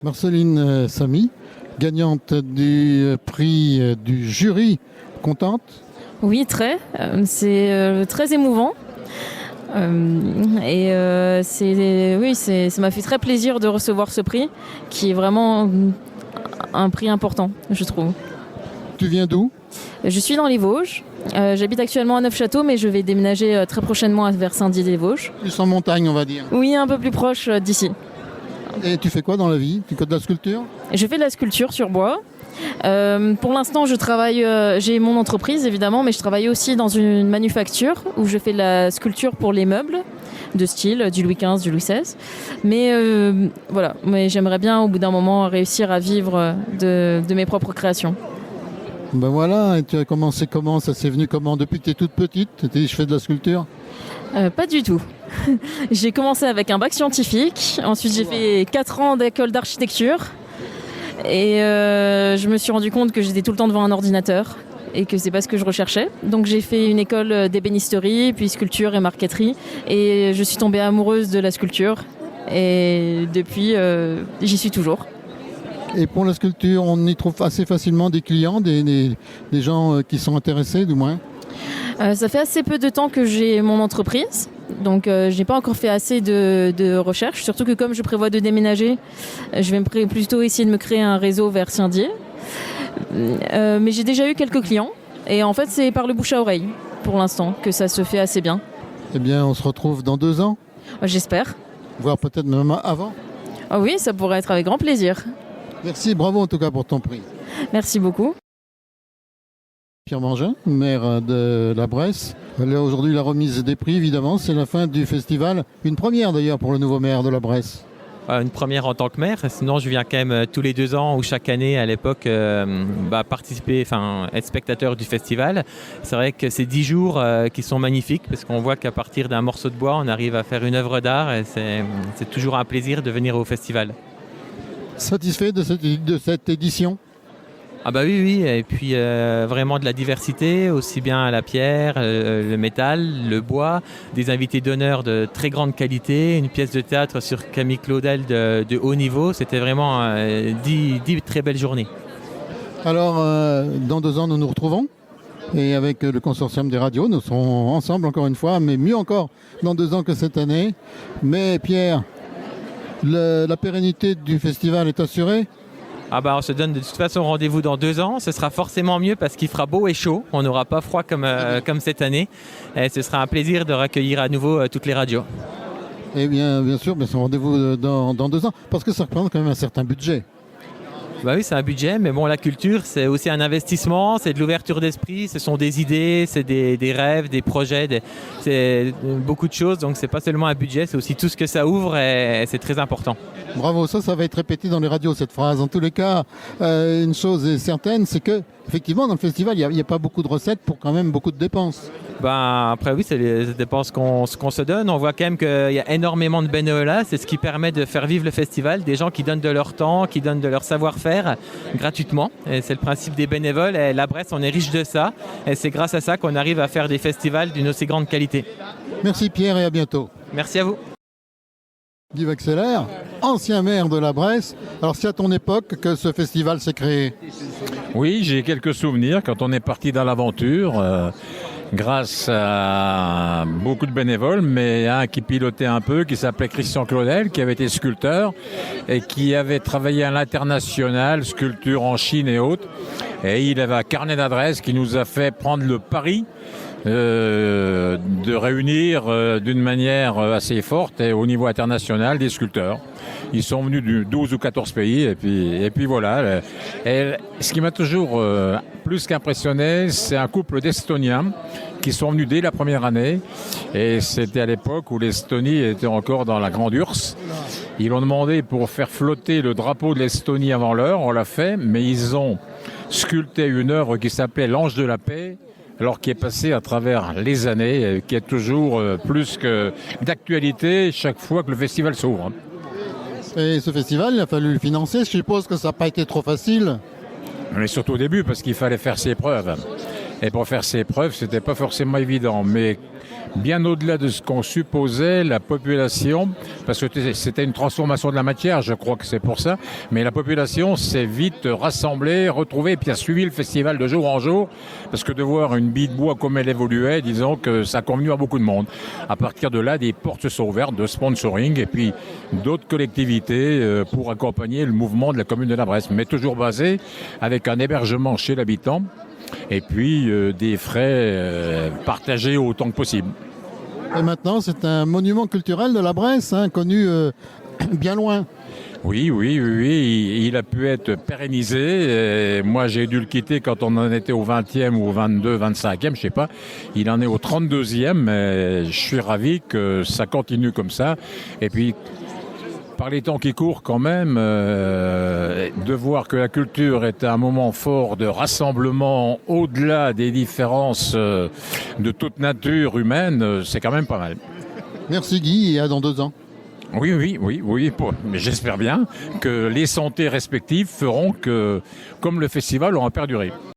Marceline Samy, gagnante du prix du jury, contente? Oui, très. C'est très émouvant. Ça m'a fait très plaisir de recevoir ce prix, qui est vraiment un prix important, je trouve. Tu viens d'où? Je suis dans les Vosges. J'habite actuellement à Neufchâteau, mais je vais déménager très prochainement vers Saint-Dié-des-Vosges. Plus en montagne, on va dire. Oui, un peu plus proche d'ici. Et tu fais quoi dans la vie? Tu fais de la sculpture? Je fais de la sculpture sur bois. Pour l'instant, je travaille. J'ai mon entreprise évidemment, mais je travaille aussi dans une manufacture où je fais de la sculpture pour les meubles de style du Louis XV, du Louis XVI. Mais voilà. Mais j'aimerais bien, au bout d'un moment, réussir à vivre de mes propres créations. Ben voilà. Et tu as commencé comment? Ça s'est venu comment? Depuis que tu es toute petite, tu t'es dit je fais de la sculpture? Pas du tout. J'ai commencé avec un bac scientifique. Ensuite, j'ai fait 4 ans d'école d'architecture. Et je me suis rendu compte que j'étais tout le temps devant un ordinateur et que c'est pas ce que je recherchais. Donc j'ai fait une école d'ébénisterie, puis sculpture et marqueterie. Et je suis tombée amoureuse de la sculpture. Et depuis, j'y suis toujours. Et pour la sculpture, on y trouve assez facilement des clients, des gens qui sont intéressés, du moins? Ça fait assez peu de temps que j'ai mon entreprise. Donc je n'ai pas encore fait assez de recherches, surtout que comme je prévois de déménager, je vais plutôt essayer de me créer un réseau vers Saint-Dié. Mais j'ai déjà eu quelques clients et en fait c'est par le bouche à oreille pour l'instant que ça se fait assez bien. Eh bien, on se retrouve dans 2 ans, J'espère. voire peut-être même avant. Ah oui, ça pourrait être avec grand plaisir. Merci, bravo en tout cas pour ton prix. Merci beaucoup. Pierre Mangin, maire de la Bresse. Là, aujourd'hui, la remise des prix, évidemment, c'est la fin du festival. Une première d'ailleurs pour le nouveau maire de la Bresse. Une première en tant que maire, sinon je viens quand même tous les 2 ans ou chaque année à l'époque participer, être spectateur du festival. C'est vrai que c'est 10 jours qui sont magnifiques parce qu'on voit qu'à partir d'un morceau de bois, on arrive à faire une œuvre d'art et c'est toujours un plaisir de venir au festival. Satisfait de cette édition? Ah bah oui, et puis vraiment de la diversité, aussi bien la pierre, le métal, le bois, des invités d'honneur de très grande qualité, une pièce de théâtre sur Camille Claudel de haut niveau, c'était vraiment 10 très belles journées. Alors, dans 2 ans, nous nous retrouvons et avec le consortium des radios, nous serons ensemble encore une fois, mais mieux encore dans 2 ans que cette année. Mais Pierre, la pérennité du festival est assurée? Ah bah on se donne de toute façon rendez-vous dans 2 ans, ce sera forcément mieux parce qu'il fera beau et chaud, on n'aura pas froid comme cette année et ce sera un plaisir de raccueillir à nouveau toutes les radios. Eh bien sûr, mais c'est un rendez-vous dans 2 ans, parce que ça représente quand même un certain budget. Bah oui, c'est un budget, mais bon, la culture, c'est aussi un investissement, c'est de l'ouverture d'esprit, ce sont des idées, c'est des rêves, des projets, c'est beaucoup de choses, donc c'est pas seulement un budget, c'est aussi tout ce que ça ouvre et c'est très important. Bravo, ça va être répété dans les radios, cette phrase. En tous les cas, une chose est certaine, c'est que effectivement, dans le festival, il n'y a pas beaucoup de recettes pour quand même beaucoup de dépenses. Après oui, c'est les dépenses qu'on se donne. On voit quand même qu'il y a énormément de bénévolat. C'est ce qui permet de faire vivre le festival. Des gens qui donnent de leur temps, qui donnent de leur savoir-faire gratuitement. Et c'est le principe des bénévoles. Et la Bresse, on est riche de ça. Et c'est grâce à ça qu'on arrive à faire des festivals d'une aussi grande qualité. Merci Pierre et à bientôt. Merci à vous. Guy Wexler, ancien maire de la Bresse. Alors c'est à ton époque que ce festival s'est créé? Oui, j'ai quelques souvenirs quand on est parti dans l'aventure. Grâce à beaucoup de bénévoles, mais un qui pilotait un peu, qui s'appelait Christian Claudel, qui avait été sculpteur et qui avait travaillé à l'international, sculpture en Chine et autres. Et il avait un carnet d'adresses qui nous a fait prendre le pari de réunir d'une manière assez forte et au niveau international des sculpteurs. Ils sont venus de 12 ou 14 pays et puis voilà. Et ce qui m'a toujours plus qu'impressionné, c'est un couple d'Estoniens qui sont venus dès la première année et c'était à l'époque où l'Estonie était encore dans la Grande URSS. Ils l'ont demandé pour faire flotter le drapeau de l'Estonie avant l'heure, on l'a fait, mais ils ont sculpté une œuvre qui s'appelait l'Ange de la Paix, alors qui est passé à travers les années, qui est toujours plus que d'actualité chaque fois que le festival s'ouvre. Et ce festival, il a fallu le financer. Je suppose que ça n'a pas été trop facile. Mais surtout au début, parce qu'il fallait faire ses preuves. Et pour faire ses preuves, c'était pas forcément évident. Mais bien au-delà de ce qu'on supposait, la population, parce que c'était une transformation de la matière, je crois que c'est pour ça, mais la population s'est vite rassemblée, retrouvée, et puis a suivi le festival de jour en jour, parce que de voir une bille de bois comme elle évoluait, disons que ça a convenu à beaucoup de monde. À partir de là, des portes se sont ouvertes de sponsoring, et puis d'autres collectivités pour accompagner le mouvement de la commune de la Bresse, mais toujours basé avec un hébergement chez l'habitant, et puis des frais partagés autant que possible. Et maintenant, c'est un monument culturel de la Bresse, hein, connu bien loin. Oui, il a pu être pérennisé. Et moi, j'ai dû le quitter quand on en était au 20e ou au 22, 25e, je sais pas. Il en est au 32e, mais je suis ravi que ça continue comme ça. Et puis, par les temps qui courent quand même, de voir que la culture est un moment fort de rassemblement au-delà des différences de toute nature humaine, c'est quand même pas mal. Merci Guy, et à dans 2 ans. Oui, mais j'espère bien que les santé respectives feront que, comme le festival, aura perduré.